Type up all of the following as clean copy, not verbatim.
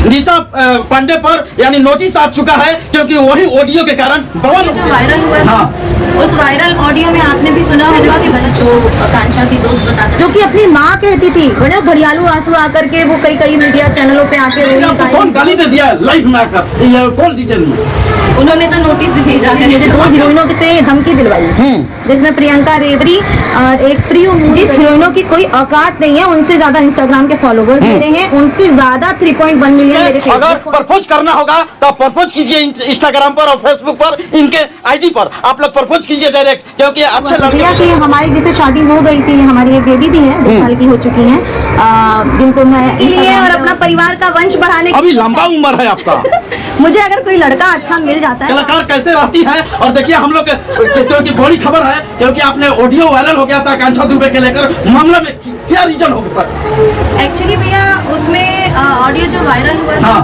निशा पांडे पर यानी नोटिस आ चुका है, क्योंकि वही ऑडियो के कारण बवाल जो वायरल हुआ था, उस वायरल ऑडियो में आपने भी सुना होगा कि जो आकांक्षा की दोस्त बताकर, जो कि अपनी माँ कहती थी, बड़े घड़ियालू आंसू आकर के वो कई मीडिया चैनलों पे आके रोई। कौन गाली दे दिया लाइव में आकर, ये कौन डिटेल में? उन्होंने तो नोटिस भी भेजा है, मुझे 2 हीरोइनों से धमकी दिलवाई, जिसमें प्रियंका रेवरी और एक प्रियो, जिस हीरोइनों की कोई औकात नहीं है, उनसे ज्यादा इंस्टाग्राम के फॉलोवर्स मेरे हैं, उनसे ज्यादा 3.1 मिलियन मेरे। अगर प्रपोज करना होगा तो प्रपोज कीजिए इंस्टाग्राम पर और फेसबुक पर, इनके आईडी पर आप लोग प्रपोज कीजिए डायरेक्ट, क्योंकि अच्छे लड़के की हमारी जैसे शादी हो गई थी, हमारी एक बेबी भी है 2 साल की हो चुकी है, जिनको मैं और अपना परिवार का वंश बढ़ाने, अभी लंबा उम्र है आपका। मुझे अगर कोई लड़का अच्छा मिल जाता है। कलाकार कैसे रहती है, और देखिए हम लोग क्योंकि बड़ी खबर है, क्योंकि आपने ऑडियो वायरल हो गया था आकांक्षा दुबे के लेकर, मामला में क्या रीजन होगा सर? एक्चुअली भैया उसमें ऑडियो जो वायरल हुआ था,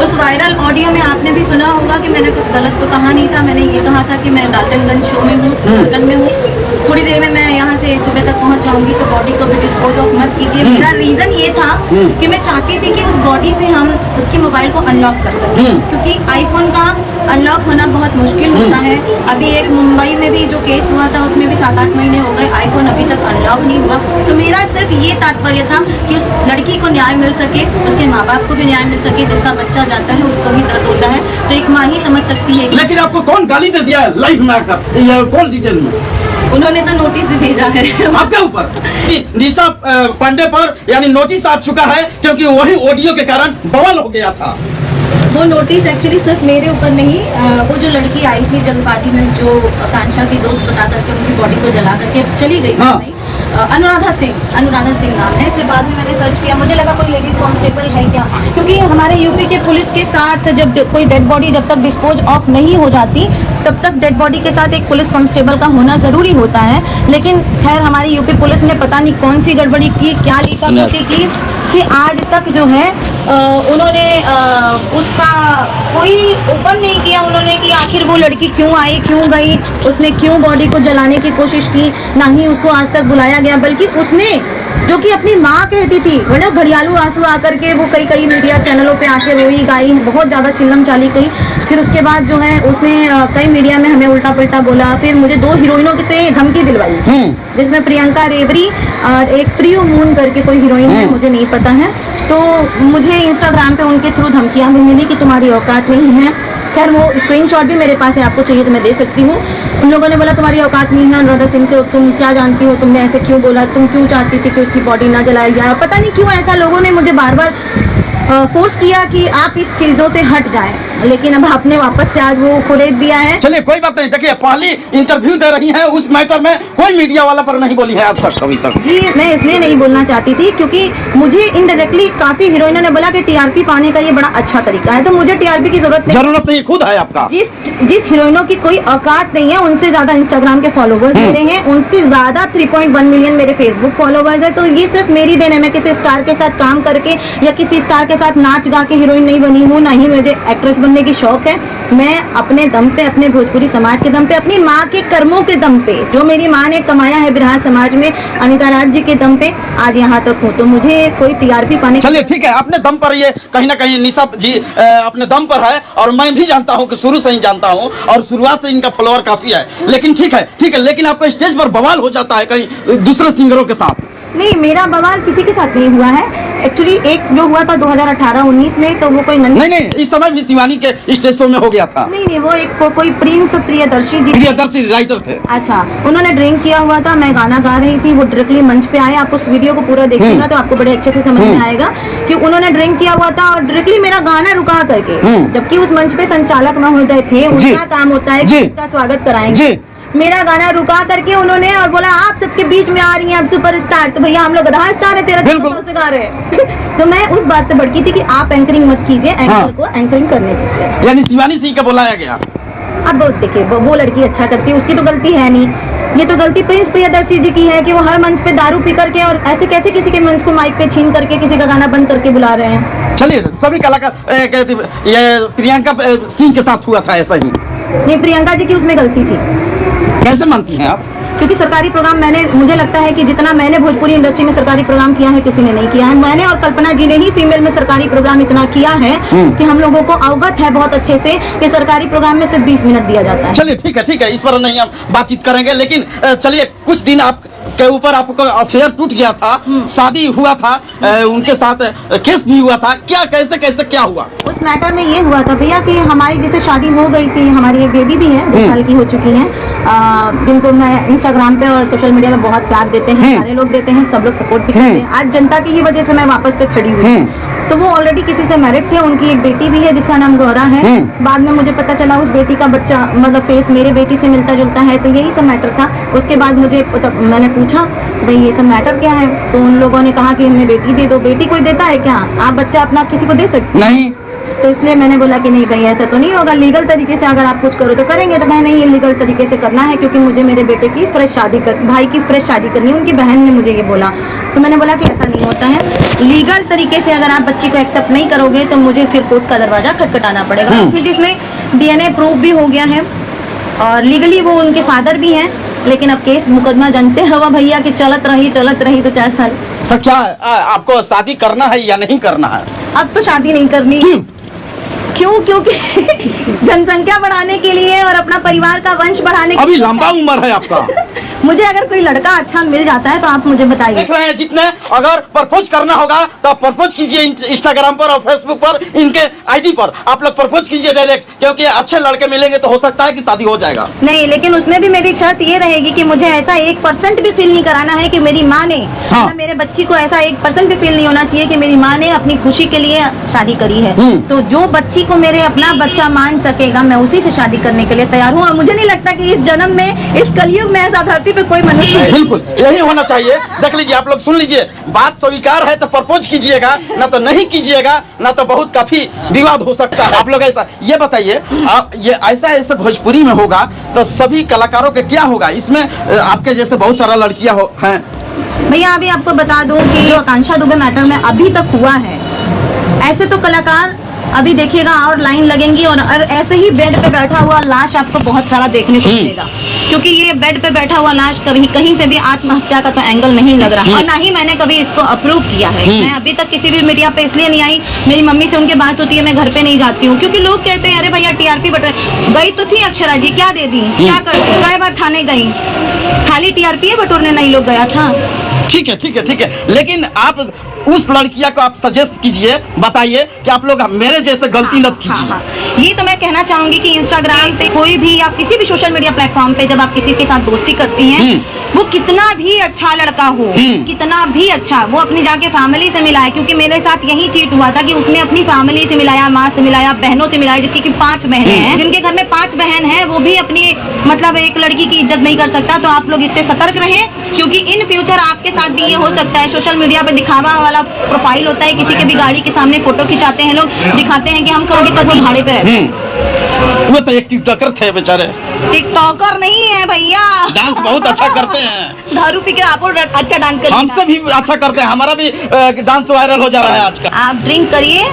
उस वायरल ऑडियो में आपने भी सुना होगा कि मैंने कुछ गलत तो कहा नहीं था। मैंने ये कहा था कि मैं डाल्टनगंज शो में हूँ, होटल में हूँ, थोड़ी देर में मैं यहाँ से सुबह तक पहुँच जाऊंगी, तो बॉडी को भी डिस्पोज ऑफ मत कीजिए। मेरा रीजन ये था कि मैं चाहती थी कि उस बॉडी से हम उसकी मोबाइल को अनलॉक कर सकें, क्योंकि आईफोन का अनलॉक होना बहुत मुश्किल होता है। अभी एक मुंबई में भी जो केस हुआ था, उसमें भी 7-8 महीने हो गए, आईफोन अभी तक अनलॉक नहीं हुआ। तो मेरा सिर्फ ये तात्पर्य था कि उस लड़की को न्याय मिल सके, उसके माँ बाप को भी न्याय मिल सके, जिसका बच्चा जाता है उसको भी दर्द होता है, तो एक माँ ही समझ सकती है। लेकिन आपको कौन गाली दे दिया लाइव में आकर, ये कौन डिटेल में? उन्होंने तो नोटिस भी भेजा है आपके ऊपर। निशा पांडे पर यानी नोटिस आ चुका है, क्योंकि वही ऑडियो के कारण बवाल हो गया था। वो नोटिस एक्चुअली सिर्फ मेरे ऊपर नहीं, वो जो लड़की आई थी जल्दबाजी में, जो आकांक्षा की दोस्त बता करके उनकी बॉडी को जला करके चली गई, अनुराधा सिंह नाम है। फिर बाद में मैंने सर्च किया, मुझे लगा कोई लेडीज कांस्टेबल है क्या, क्योंकि हमारे यूपी के पुलिस के साथ जब कोई डेड बॉडी जब तक डिस्पोज ऑफ नहीं हो जाती, तब तक डेड बॉडी के साथ एक पुलिस कांस्टेबल का होना जरूरी होता है। लेकिन खैर हमारी यूपी पुलिस ने पता नहीं कौन सी गड़बड़ी की, क्या लीकागुटी की, कि आज तक जो है उन्होंने उसका कोई ओपन नहीं किया उन्होंने कि आखिर वो लड़की क्यों आई, क्यों गई, उसने क्यों बॉडी को जलाने की कोशिश की, ना ही उसको आज तक बुलाया गया, बल्कि उसने जो कि अपनी माँ कहती थी, बड़े घड़ियालू आंसू आकर के वो कई मीडिया चैनलों पे आके रोई गाई, बहुत ज़्यादा चिल्लम चाली गई। फिर उसके बाद जो है उसने कई मीडिया में हमें उल्टा पुल्टा बोला। फिर मुझे 2 हीरोइनों से धमकी दिलवाई, जिसमें प्रियंका रेवरी और एक प्रियो मून करके कोई हीरोइन है, मुझे नहीं पता है। तो मुझे इंस्टाग्राम पे उनके थ्रू धमकियाँ भी मिली कि तुम्हारी औकात नहीं है। खैर वो स्क्रीनशॉट भी मेरे पास है, आपको चाहिए तो मैं दे सकती हूँ। उन लोगों ने बोला तुम्हारी औकात नहीं है अनुराधा सिंह, को तुम क्या जानती हो, तुमने ऐसे क्यों बोला, तुम क्यों चाहती थी कि उसकी बॉडी ना जलाई जाए। पता नहीं क्यों ऐसा लोगों ने मुझे बार बार फोर्स किया कि आप इस चीजों से हट जाएं, लेकिन अब आपने वापस से आज वो खुलेद दिया है। चलिए कोई बात नहीं, देखिए पहली इंटरव्यू दे रही हैं, उस मैटर में कोई मीडिया वाला पर नहीं बोली है आज तक, कभी तक। जी मैं इसलिए नहीं बोलना चाहती थी क्योंकि मुझे इनडायरेक्टली काफी हीरोइनों ने बोला कि टीआरपी पाने का ये बड़ा अच्छा तरीका है, तो मुझे टीआरपी की जरूरत नहीं, खुद है आपका। जिस हीरोइनों की कोई औकात नहीं है, उनसे ज्यादा इंस्टाग्राम के फॉलोवर्स मेरे हैं, उनसे ज्यादा 3.1 मिलियन मेरे फेसबुक फॉलोवर्स है। तो ये सिर्फ मेरी देन है, मैं किसी स्टार के साथ काम करके या किसी स्टार के साथ नाच गा के हीरोइन नहीं बनी हूँ, ना ही मुझे एक्ट्रेस बनने की शौक है। मैं अपने दम पे, अपने भोजपुरी समाज के दम पे, अपनी माँ के कर्मों के दम पे, जो मेरी माँ ने कमाया है बिरहा समाज में, अनिता राज जी के दम पे आज यहाँ तक हूँ। तो मुझे कोई टीआरपी पाने, चलिए ठीक है, अपने दम पर ये कहीं ना कहीं निशा जी अपने दम पर है, और मैं भी जानता हूँ कि शुरू से ही जानता हूँ, और शुरुआत से इनका फॉलोअर काफी है। लेकिन ठीक है, लेकिन आपको स्टेज पर बवाल हो जाता है कहीं दूसरे सिंगरों के साथ? नहीं, मेरा बवाल किसी के साथ नहीं हुआ है। एक्चुअली एक जो हुआ था 2018-19 में, तो वो कोई नहीं, इस समय भी शिवानी के स्टेज शो में हो गया था। नहीं, वो एक कोई प्रिंस प्रियदर्शी राइटर थे। अच्छा, उन्होंने ड्रिंक किया हुआ था, मैं गाना गा रही थी, वो डायरेक्टली मंच पे आए। आप उस वीडियो को पूरा देखिएगा तो आपको बड़े अच्छे से समझ में आएगा कि उन्होंने ड्रिंक किया हुआ था और डायरेक्टली मेरा गाना रुका करके, जबकि उस मंच पे संचालक महोदय थे, उनका काम होता है कि इसका स्वागत कराएंगे। मेरा गाना रुका करके उन्होंने और बोला आप सबके बीच में आ रही हैं अब सुपरस्टार, तो भैया हम लोग आधा स्टार है, तेरा से गा रहे तो मैं उस बात पे भड़की थी कि आप एंकरिंग मत कीजिए, एंकर को एंकरिंग करने दीजिए। यानी शिवानी सिंह का बुलाया गया। अब देखिए वो लड़की अच्छा करती है, उसकी तो गलती है नहीं, ये तो गलती प्रिंस प्रियदर्शी जी की है कि वो हर मंच पे दारू पी करके और ऐसे कैसे किसी के मंच को माइक पे छीन करके किसी का गाना बंद करके बुला रहे हैं। चलिए सभी कलाकार ये प्रियंका सिंह के साथ हुआ था ऐसा ही? नहीं, प्रियंका जी की उसमें गलती थी। कैसे मानती हैं आप? क्योंकि सरकारी प्रोग्राम मुझे लगता है कि जितना मैंने भोजपुरी इंडस्ट्री में सरकारी प्रोग्राम किया है किसी ने नहीं किया है। मैंने और कल्पना जी ने ही फीमेल में सरकारी प्रोग्राम इतना किया है कि हम लोगों को अवगत है बहुत अच्छे से कि सरकारी प्रोग्राम में सिर्फ 20 मिनट दिया जाता है। चलिए ठीक है, इस पर नहीं हम बातचीत करेंगे, लेकिन चलिए कुछ दिन आप के ऊपर आपका अफेयर टूट गया था, शादी हुआ था, उनके साथ केस भी हुआ था, क्या कैसे क्या हुआ? उस मैटर में ये हुआ था भैया कि हमारी जैसे शादी हो गई थी, हमारी एक बेबी भी है 2 साल की हो चुकी है, जिनको मैं इंस्टाग्राम पे और सोशल मीडिया में बहुत प्यार देते हैं, सारे लोग देते हैं, सब लोग सपोर्ट भी करते हैं। आज जनता की ही वजह से मैं वापस से खड़ी हुई। तो वो ऑलरेडी किसी से मैरिड थे, उनकी एक बेटी भी है जिसका नाम गौरा है। बाद में मुझे पता चला उस बेटी का बच्चा मतलब फेस मेरे बेटी से मिलता जुलता है, तो यही सब मैटर था। उसके बाद मैंने पूछा भाई ये सब मैटर क्या है, तो उन लोगों ने कहा कि हमें बेटी दे दो। बेटी कोई देता है क्या? आप बच्चा अपना किसी को दे सकते नहीं। तो इसलिए मैंने बोला कि नहीं भाई ऐसा तो नहीं होगा, लीगल तरीके से अगर आप कुछ करो तो करेंगे। तो मैं नहीं, ये लीगल तरीके से करना है क्योंकि मुझे मेरे बेटे की भाई की फ्रेश शादी करनी है। उनकी बहन ने मुझे ये बोला, तो मैंने बोला कि ऐसा नहीं होता है, लीगल तरीके से अगर आप बच्ची को एक्सेप्ट नहीं करोगे तो मुझे फिर कोर्ट का दरवाजा खटखटाना पड़ेगा। जिसमें DNA प्रूफ भी हो गया है और लीगली वो उनके फादर भी हैं, लेकिन अब केस मुकदमा जानते हवा भैया कि चलत रही तो 4 साल। तो क्या आपको शादी करना है या नहीं करना है? अब तो शादी नहीं करनी। क्यों? क्योंकि जनसंख्या बढ़ाने के लिए और अपना परिवार का वंश बढ़ाने के अभी लिए। लंबा उम्र है आपका। मुझे अगर कोई लड़का अच्छा मिल जाता है तो आप मुझे बताइए। देख रहे हैं जितने, अगर प्रपोज करना होगा तो आप प्रपोज कीजिए इंस्टाग्राम पर और फेसबुक पर, इनके आईडी पर आप लोग प्रपोज कीजिए डायरेक्ट, क्योंकि अच्छे लड़के मिलेंगे तो हो सकता है कि शादी हो जाएगा। नहीं, लेकिन उसमें भी मेरी शर्त ये रहेगी कि मुझे ऐसा 1% भी फील नहीं कराना है कि मेरी माँ ने, मेरे बच्ची को ऐसा 1% भी फील नहीं होना चाहिए कि मेरी माँ ने अपनी खुशी के लिए शादी करी है। तो जो बच्ची को मेरे अपना बच्चा मान सकेगा मैं उसी से शादी करने के लिए तैयार हूँ। और मुझे नहीं लगता कि इस जन्म में, इस कलयुग में ऐसा धरती पे कोई मनुष्य। बिल्कुल यही होना चाहिए। देख लीजिए, आप लोग सुन लीजिए, बात स्वीकार है तो प्रपोज कीजिएगा, ना तो नहीं कीजिएगा, ना तो बहुत काफी विवाद हो सकता है। आप लोग ऐसा ये बताइए, ये ऐसा भोजपुरी में होगा तो सभी कलाकारों के क्या होगा? इसमें आपके जैसे बहुत सारा लड़कियां हैं। भैया अभी आपको बता दूं कि जो आकांक्षा दुबे मैटर में अभी तक हुआ है, ऐसे तो कलाकार अभी देखिएगा और लाइन लगेंगी और ऐसे ही बेड पे बैठा हुआ लाश आपको बहुत सारा देखने को मिलेगा, क्योंकि ये बेड पे बैठा हुआ लाश कभी कहीं से भी आत्महत्या का तो एंगल नहीं लग रहा और ना ही मैंने कभी इसको अप्रूव किया है। मैं अभी तक किसी भी मीडिया पे इसलिए नहीं आई, मेरी मम्मी से उनकी बात होती है, मैं घर पे नहीं जाती हूँ क्योंकि लोग कहते हैं अरे भैया TRP बटोर गई तो थी अक्षरा जी, क्या दे दी, क्या कर दी, कई बार थाने गई, खाली TRP बटोरने नहीं लोग गया था। ठीक है, लेकिन आप उस लड़किया को आप सजेस्ट कीजिए, बताइए कि आप लोग मेरे जैसे गलती मत कीजिए। हाँ। ये तो मैं कहना चाहूंगी कि इंस्टाग्राम पे कोई भी या किसी भी सोशल मीडिया प्लेटफॉर्म पे जब आप किसी के साथ दोस्ती करती हैं, वो कितना भी अच्छा लड़का हो, कितना भी अच्छा, वो अपनी जाके फैमिली से मिलाए, क्योंकि मेरे साथ यही चीट हुआ था कि उसने अपनी फैमिली से मिलाया, माँ से मिलाया, बहनों से मिलाया, जिसकी 5 बहनें हैं, जिनके घर में 5 बहन है, वो भी अपनी मतलब एक लड़की की इज्जत नहीं कर सकता। तो आप लोग इससे सतर्क रहें, क्योंकि इन फ्यूचर आपके साथ भी ये हो सकता है। सोशल मीडिया पे दिखावा वाला प्रोफाइल होता है, किसी के भी गाड़ी के सामने फोटो खिंचाते हैं लोग, दिखाते हैं कि हम कभी तक भाड़े पे रहते हैं। वो तो एक टिकटॉकर थे बेचारे। टिकटॉकर नहीं है भैया, डांस बहुत अच्छा करते हैं। दारू पी के आप अच्छा डांस करते हैं, हमसे भी अच्छा करते हैं, हमारा भी डांस वायरल हो जा रहा है आजकल। आप ड्रिंक करिए,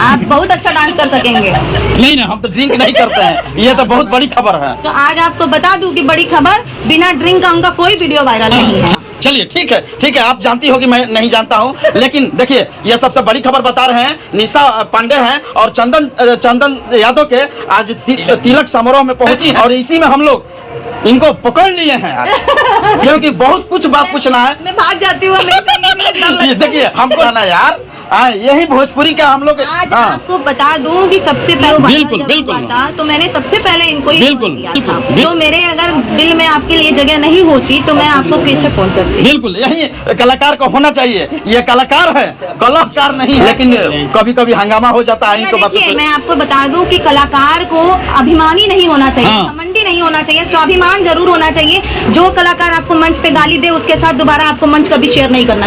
आप बहुत अच्छा डांस कर सकेंगे। नहीं, हम तो ड्रिंक नहीं करते हैं, ये तो बहुत बड़ी खबर है। तो आज आपको बता दूं कि बड़ी खबर, बिना ड्रिंक का उनका कोई वीडियो वायरल नहीं है। चलिए ठीक है, आप जानती होगी, मैं नहीं जानता हूँ, लेकिन देखिए ये सबसे बड़ी खबर बता रहे हैं। निशा पांडे हैं और चंदन यादव के आज तिलक समारोह में पहुंची और इसी में हम लोग इनको पकड़ लिए हैं आज, क्योंकि बहुत कुछ बात पूछना है। मैं भाग जाती हूँ। ये देखिए हमको ना यार, यही भोजपुरी का हम लोग आज आपको बता दूं कि सबसे पहले बिल्कुल था तो मैंने सबसे पहले इनको ही बिल्कुल दिया था। तो मेरे अगर दिल में आपके लिए जगह नहीं होती तो मैं आपको कैसे फोन करती। बिल्कुल, यही कलाकार को होना चाहिए। ये कलाकार है, कलाकार नहीं है, लेकिन कभी कभी हंगामा हो जाता है। देखिए मैं आपको बता दूं कि कलाकार को अभिमानी नहीं होना चाहिए, घमंडी नहीं होना चाहिए, स्वाभिमान जरूर होना चाहिए। जो कलाकार आपको मंच पे गाली दे उसके साथ दोबारा आपको मंच कभी शेयर नहीं करना चाहिए।